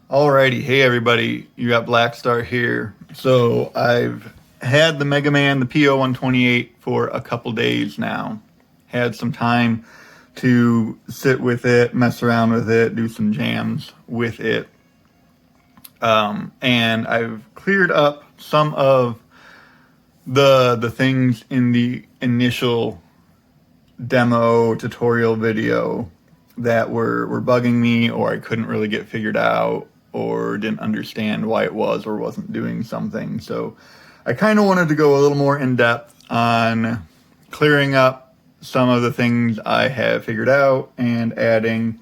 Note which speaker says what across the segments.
Speaker 1: Alrighty, hey everybody, you got Black Star here. So I've had the Mega Man, the PO-128 for a couple days now. Had some time to sit with it, mess around with it, do some jams with it. And I've cleared up some of the things in the initial demo tutorial video that were bugging me, or I couldn't really get figured out, or didn't understand why it was or wasn't doing something. So I kind of wanted to go a little more in depth on clearing up some of the things I have figured out and adding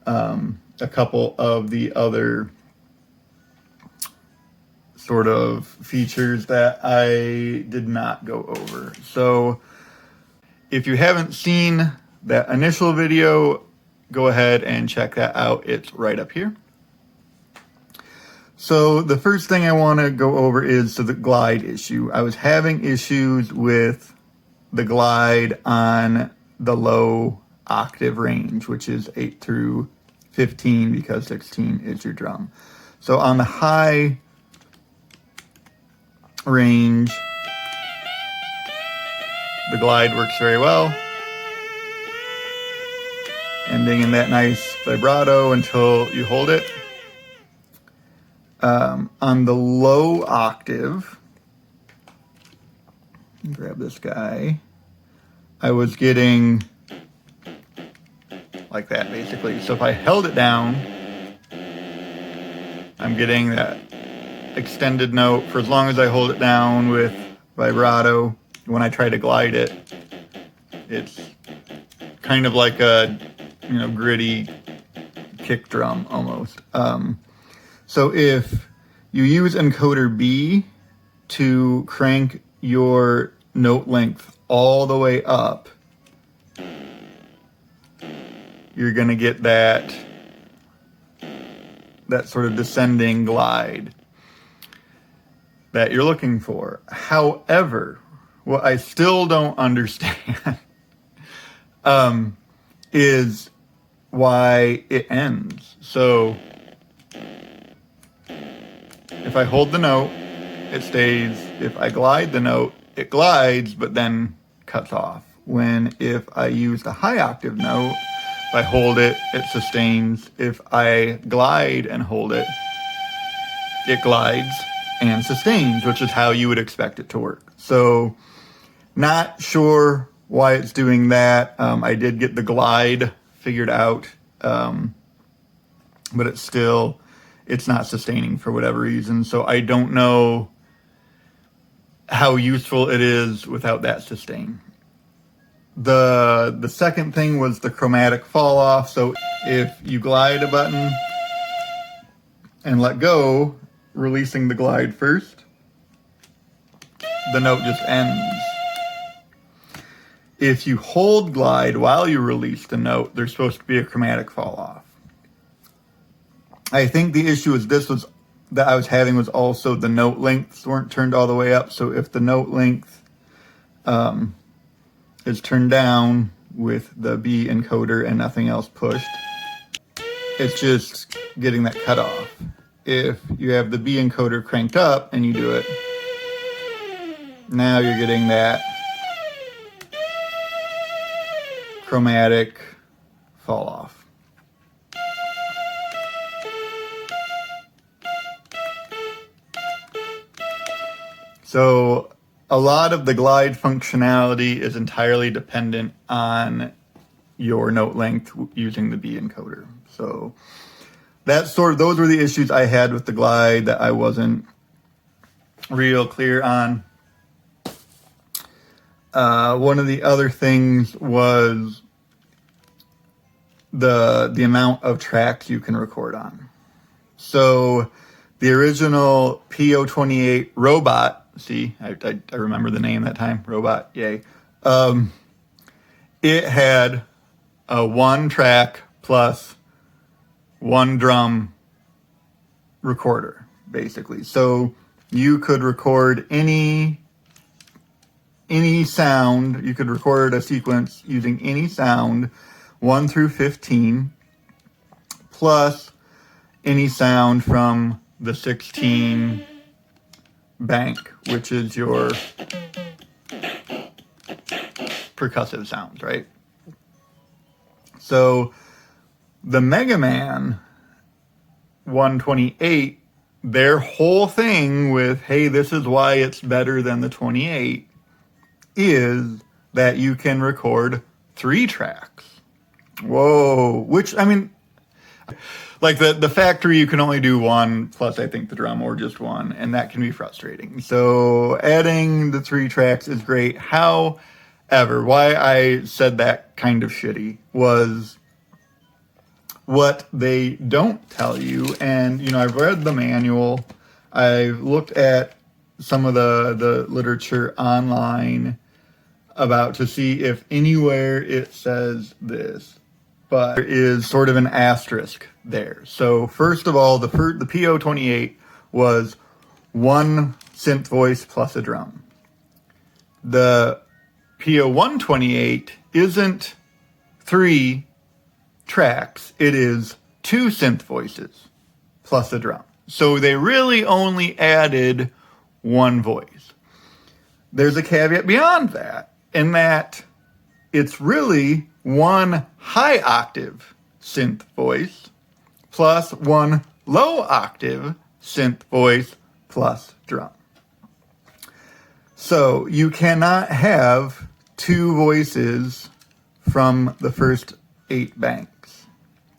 Speaker 1: a couple of the other sort of features that I did not go over. So if you haven't seen that initial video, go ahead and check that out. It's right up here. So the first thing I want to go over is the glide issue. I was having issues with the glide on the low octave range, which is 8 through 15 because 16 is your drum. So on the high range, the glide works very well, ending in that nice vibrato until you hold it. On the low octave, grab this guy, I was getting like that basically. So if I held it down, I'm getting that extended note for as long as I hold it down with vibrato. When I try to glide it, it's kind of like a, gritty kick drum almost. So if you use encoder B to crank your note length all the way up, you're going to get that sort of descending glide that you're looking for. However, what I still don't understand is why it ends. So if I hold the note, it stays. If I glide the note, it glides, but then cuts off. If I use the high octave note, if I hold it, it sustains. If I glide and hold it, it glides and sustains, which is how you would expect it to work. So not sure why it's doing that. I did get the glide figured out, but it's not sustaining for whatever reason. So I don't know how useful it is without that sustain. The second thing was the chromatic fall off. So if you glide a button and let go, releasing the glide first, the note just ends. If you hold glide while you release the note, there's supposed to be a chromatic fall off. I think the issue that I was having was also the note lengths weren't turned all the way up. So if the note length is turned down with the B encoder and nothing else pushed, it's just getting that cut off. If you have the B encoder cranked up and you do it, now you're getting that chromatic fall off. So a lot of the glide functionality is entirely dependent on your note length using the B encoder. So those were the issues I had with the glide that I wasn't real clear on. One of the other things was the amount of tracks you can record on. So the original PO-28 Robot, see, I remember the name that time, Robot, yay. It had a 1 track plus 1 drum recorder, basically. So you could record any sound. You could record a sequence using any sound, 1 through 15, plus any sound from the 16 bank, which is your percussive sounds, right? So the Mega Man 128, their whole thing with, hey, this is why it's better than the 28, is that you can record 3 tracks. Whoa, which, I mean, like the factory, you can only do 1, plus I think the drum, or just 1, and that can be frustrating. So adding the 3 tracks is great. However, why I said that kind of shitty was what they don't tell you. And, you know, I've read the manual. I've looked at some of the literature online about to see if anywhere it says this. But there is sort of an asterisk there. So first of all, the PO-128 was 1 synth voice plus a drum. The PO-128 isn't 3 tracks. It is 2 synth voices plus a drum. So they really only added 1 voice. There's a caveat beyond that, in that it's really 1 high octave synth voice plus 1 low octave synth voice plus drum. So you cannot have 2 voices from the first 8 banks.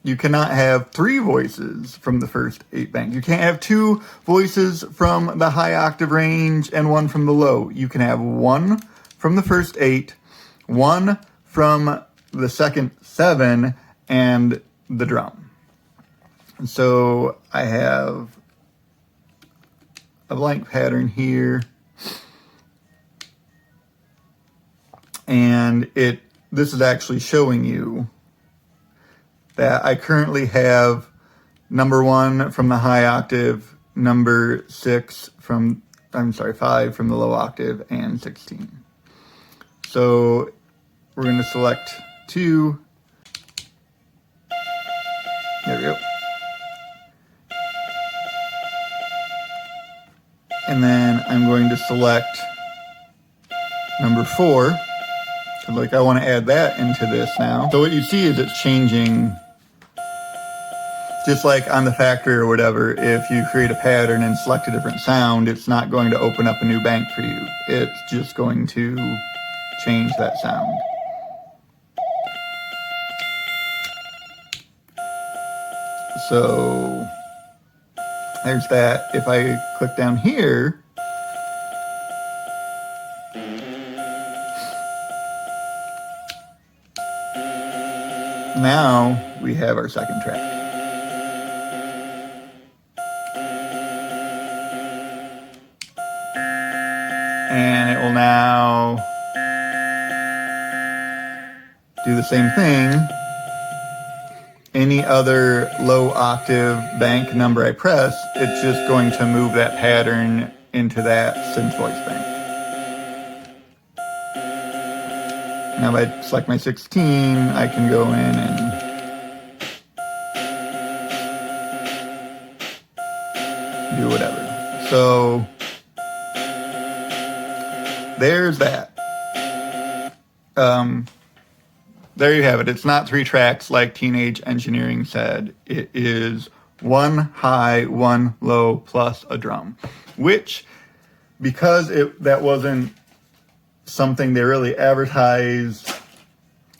Speaker 1: You cannot have 3 voices from the first 8 banks. You can't have 2 voices from the high octave range and 1 from the low. You can have 1 from the first 8, 1 from the second 7, and the drum. So I have a blank pattern here, and this is actually showing you that I currently have number 1 from the high octave, number 5 from the low octave, and 16. So we're going to select 2. There we go. And then I'm going to select number 4. So I want to add that into this now. So what you see is it's changing, just like on the factory or whatever. If you create a pattern and select a different sound, it's not going to open up a new bank for you. It's just going to change that sound. So there's that. If I click down here, now we have our second track. And it will now do the same thing. Any other low octave bank number I press, it's just going to move that pattern into that synth voice bank. Now if I select my 16, I can go in and do whatever. So there's that. There you have it. It's not 3 tracks like Teenage Engineering said. It is 1 high, 1 low, plus a drum. Which, because that wasn't something they really advertised,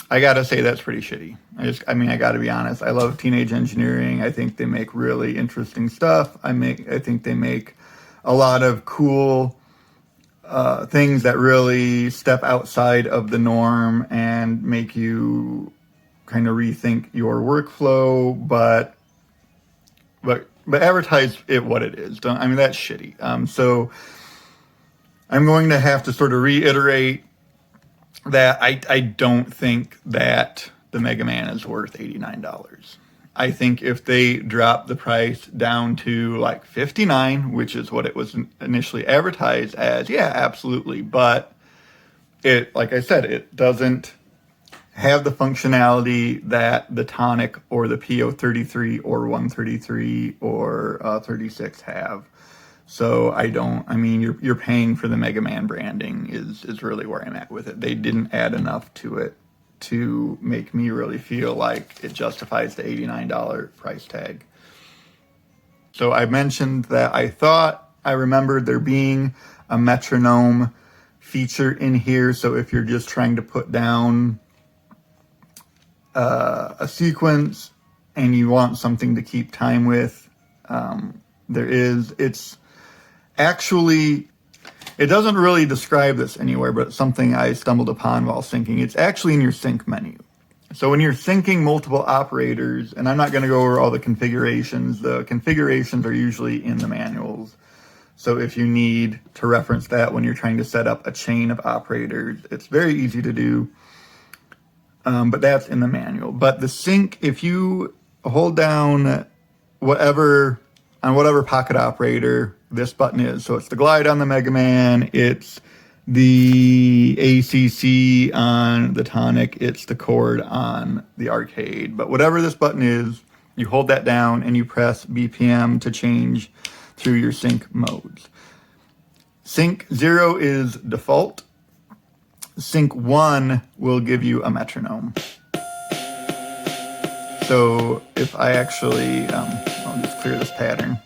Speaker 1: I gotta say that's pretty shitty. I gotta be honest. I love Teenage Engineering. I think they make really interesting stuff. I think they make a lot of cool things that really step outside of the norm and make you kind of rethink your workflow, but advertise it what it is. That's shitty. So I'm going to have to sort of reiterate that I don't think that the Mega Man is worth $89. I think if they drop the price down to like $59, which is what it was initially advertised as, yeah, absolutely. But it, like I said, it doesn't have the functionality that the Tonic or the PO-33 or 133 or 36 have. So I mean, you're paying for the Mega Man branding is really where I'm at with it. They didn't add enough to it to make me really feel like it justifies the $89 price tag. So I mentioned that I remembered there being a metronome feature in here. So if you're just trying to put down a sequence and you want something to keep time with, it's actually, it doesn't really describe this anywhere, but it's something I stumbled upon while syncing. It's actually in your sync menu. So when you're syncing multiple operators, and I'm not going to go over all the configurations are usually in the manuals. So if you need to reference that when you're trying to set up a chain of operators, it's very easy to do. But that's in the manual. But the sync, if you hold down whatever pocket operator this button is, so it's the glide on the Mega Man, it's the ACC on the Tonic, it's the chord on the arcade. But whatever this button is, you hold that down and you press BPM to change through your sync modes. Sync 0 is default. Sync 1 will give you a metronome. So if I actually, I'll just clear this pattern.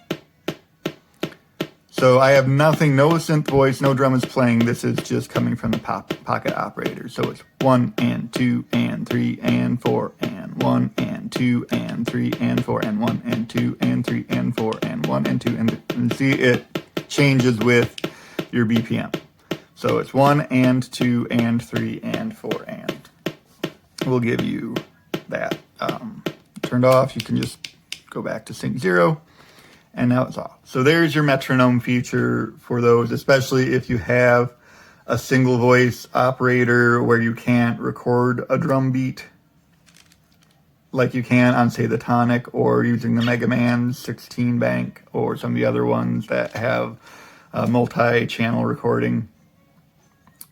Speaker 1: So I have nothing, no synth voice, no drum is playing. This is just coming from the pocket operator. So it's 1 and 2 and 3 and 4 and 1 and 2 and 3 and 4 and 1 and 2 and 3 and 4 and 1 and 2 and see it changes with your BPM. So it's 1 and 2 and 3 and 4 and we'll give you that turned off. You can just go back to sync 0. And now it's off. So there's your metronome feature for those, especially if you have a single voice operator where you can't record a drum beat like you can on, say, the Tonic, or using the Mega Man 16 bank or some of the other ones that have multi-channel recording.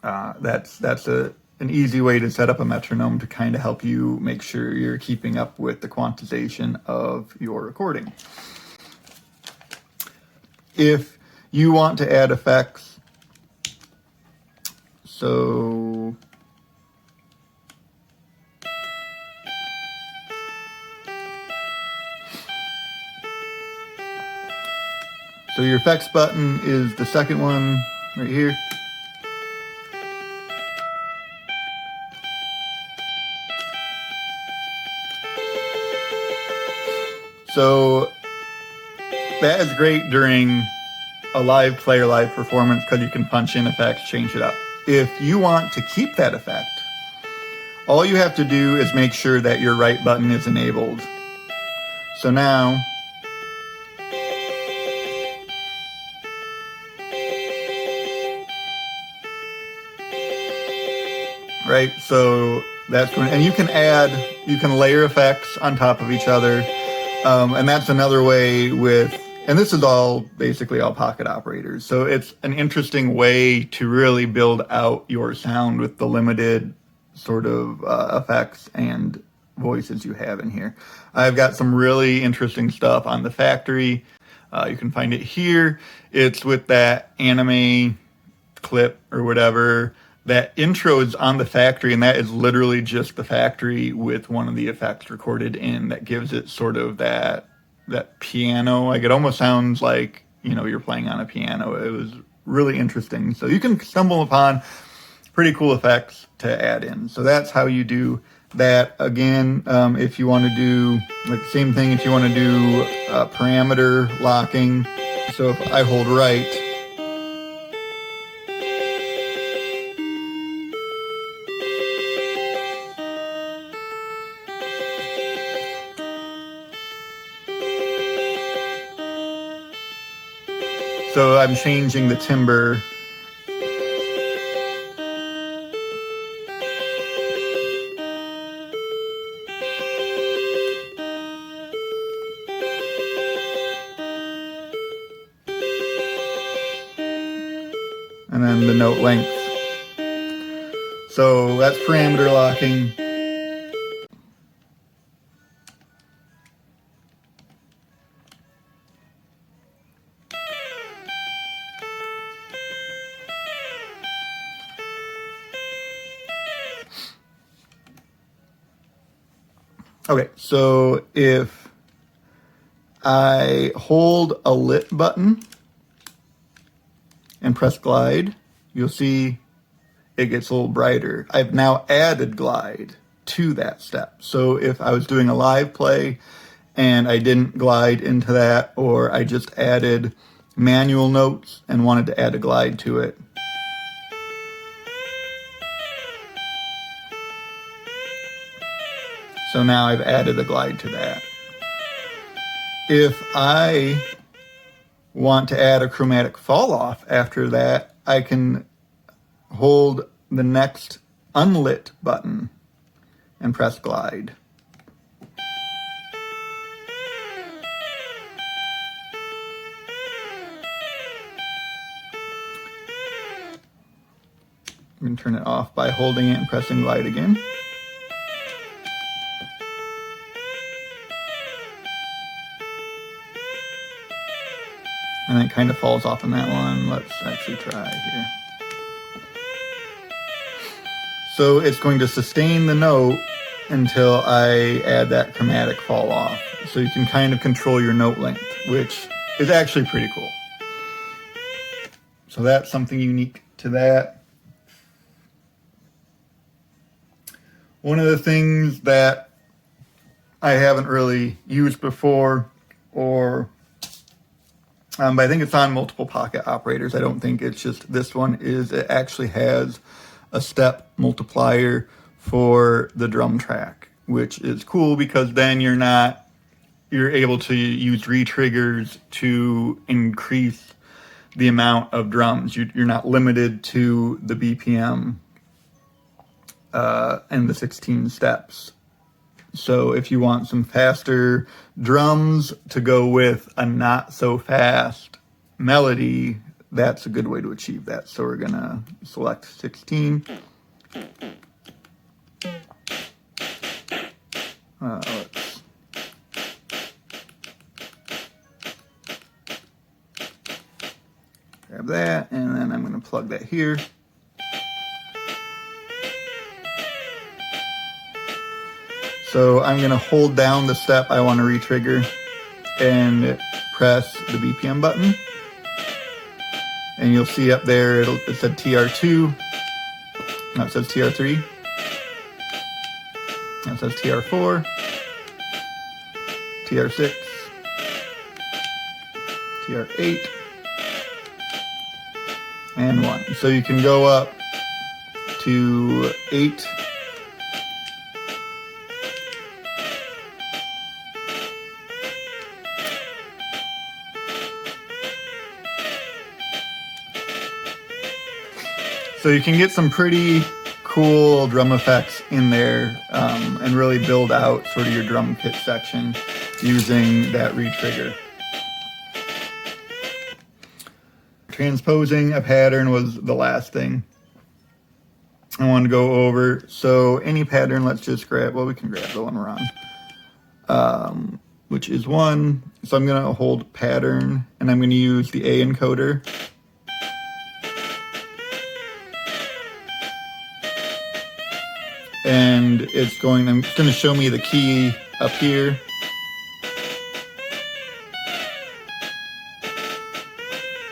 Speaker 1: That's an easy way to set up a metronome to kind of help you make sure you're keeping up with the quantization of your recording. If you want to add effects, so your effects button is the second one right here. So that is great during a live performance because you can punch in effects, change it up. If you want to keep that effect, all you have to do is make sure that your right button is enabled. So now, right, so that's when, and you can layer effects on top of each other. And that's another way and this is basically all pocket operators. So it's an interesting way to really build out your sound with the limited sort of effects and voices you have in here. I've got some really interesting stuff on the factory. You can find it here. It's with that anime clip or whatever. That intro is on the factory, and that is literally just the factory with one of the effects recorded in that gives it sort of that piano. Like, it almost sounds like, you're playing on a piano. It was really interesting. So you can stumble upon pretty cool effects to add in. So that's how you do that. Again, if you want to do like the same thing, if you want to do parameter locking. So if I hold right, so I'm changing the timbre. And then the note length. So that's parameter locking. Okay, so if I hold a lit button and press glide, you'll see it gets a little brighter. I've now added glide to that step. So if I was doing a live play and I didn't glide into that, or I just added manual notes and wanted to add a glide to it, so now I've added a glide to that. If I want to add a chromatic fall off after that, I can hold the next unlit button and press glide. You can turn it off by holding it and pressing glide again. And it kind of falls off on that one. Let's actually try here. So it's going to sustain the note until I add that chromatic fall off. So you can kind of control your note length, which is actually pretty cool. So that's something unique to that. One of the things that I haven't really used before, but I think it's on multiple pocket operators. I don't think it's just this one, is it actually has a step multiplier for the drum track, which is cool because then you're able to use re-triggers to increase the amount of drums. You're not limited to the BPM and the 16 steps. So if you want some faster drums to go with a not so fast melody, that's a good way to achieve that. So we're gonna select 16. Let's grab that, and then I'm gonna plug that here. So I'm going to hold down the step I want to re-trigger and press the BPM button. And you'll see up there it said TR2. No, it says TR3. Now it says TR4, TR6, TR8, and 1. So you can go up to 8. So you can get some pretty cool drum effects in there and really build out sort of your drum kit section using that re-trigger. Transposing a pattern was the last thing I wanted to go over. So any pattern, let's just grab, well, we can grab the one we're on, which is 1. So I'm going to hold pattern, and I'm going to use the A encoder. And it's going to show me the key up here.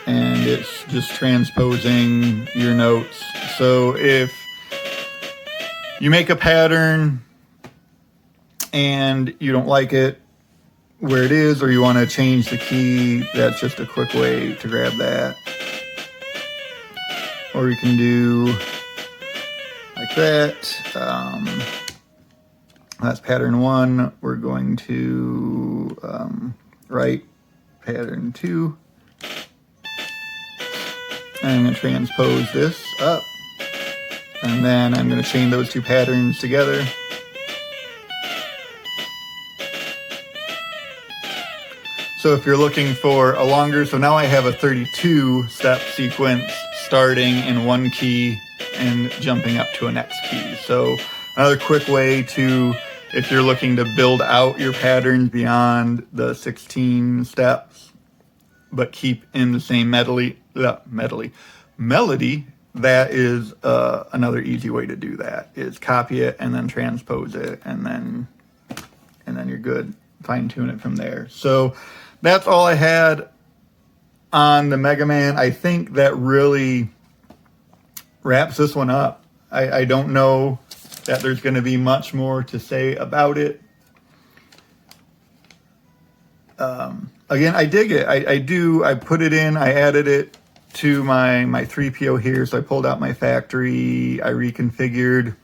Speaker 1: And it's just transposing your notes. So if you make a pattern and you don't like it where it is, or you want to change the key, that's just a quick way to grab that. Or you can do like that. That's pattern 1. We're going to write pattern 2. And I'm going to transpose this up. And then I'm going to chain those 2 patterns together. So if you're looking for a longer, so now I have a 32 step sequence starting in 1 key and jumping up to a next key. So another quick way to, if you're looking to build out your patterns beyond the 16 steps, but keep in the same melody, that is another easy way to do that, is copy it and then transpose it and then and then you're good. Fine tune it from there. So that's all I had on the Mega Man. I think that really wraps this one up. I don't know that there's going to be much more to say about it. Again, I dig it. I do. I put it in. I added it to my 3PO here. So I pulled out my factory. I reconfigured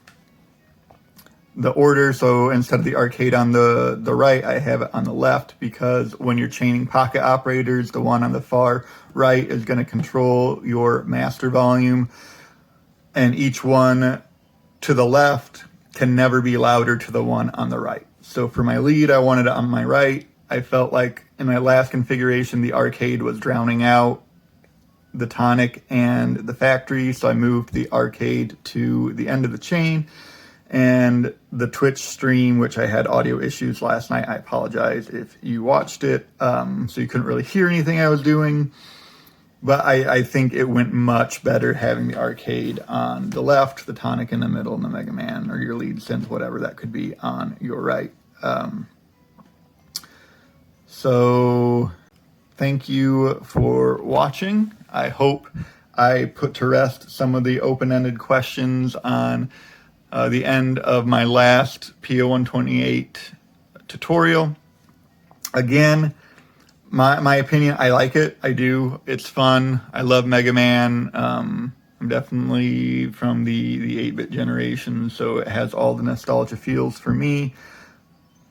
Speaker 1: the order. So instead of the arcade on the right, I have it on the left, because when you're chaining pocket operators, the one on the far right is going to control your master volume, and each one to the left can never be louder to the one on the right. So for my lead, I wanted it on my right. I felt like in my last configuration, the arcade was drowning out the tonic and the factory, so I moved the arcade to the end of the chain. And the Twitch stream, which I had audio issues last night, I apologize if you watched it, so you couldn't really hear anything I was doing. But I think it went much better having the arcade on the left, the tonic in the middle, and the Mega Man, or your lead synth, whatever that could be, on your right. So thank you for watching. I hope I put to rest some of the open-ended questions on the end of my last PO-128 tutorial. Again, my opinion, I like it. I do. It's fun. I love Mega Man. I'm definitely from the 8-bit generation, so it has all the nostalgia feels for me.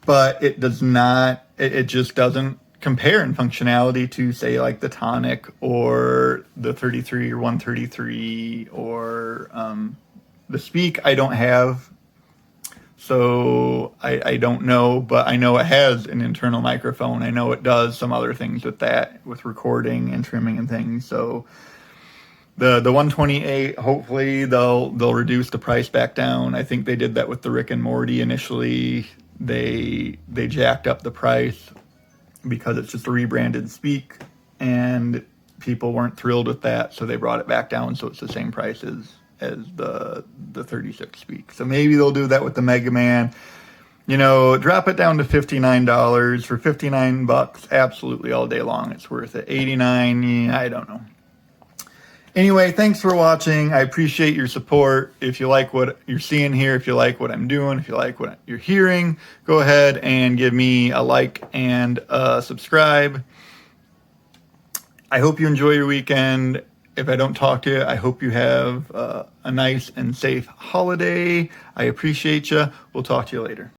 Speaker 1: But it does not, it just doesn't compare in functionality to, say, like the Tonic or the 33 or 133 or the Speak. I don't have, so I don't know, but I know it has an internal microphone. I know it does some other things with that, with recording and trimming and things. So the 128, hopefully they'll reduce the price back down. I think they did that with the Rick and Morty initially. They jacked up the price because it's just a rebranded Speak, and people weren't thrilled with that, so they brought it back down so it's the same price as the 36 Speak. So maybe they'll do that with the Mega Man. You know, drop it down to $59. For $59, absolutely all day long, it's worth it. $89, yeah, I don't know. Anyway, thanks for watching. I appreciate your support. If you like what you're seeing here, if you like what I'm doing, if you like what you're hearing, go ahead and give me a like and a subscribe. I hope you enjoy your weekend. If I don't talk to you, I hope you have a nice and safe holiday. I appreciate you. We'll talk to you later.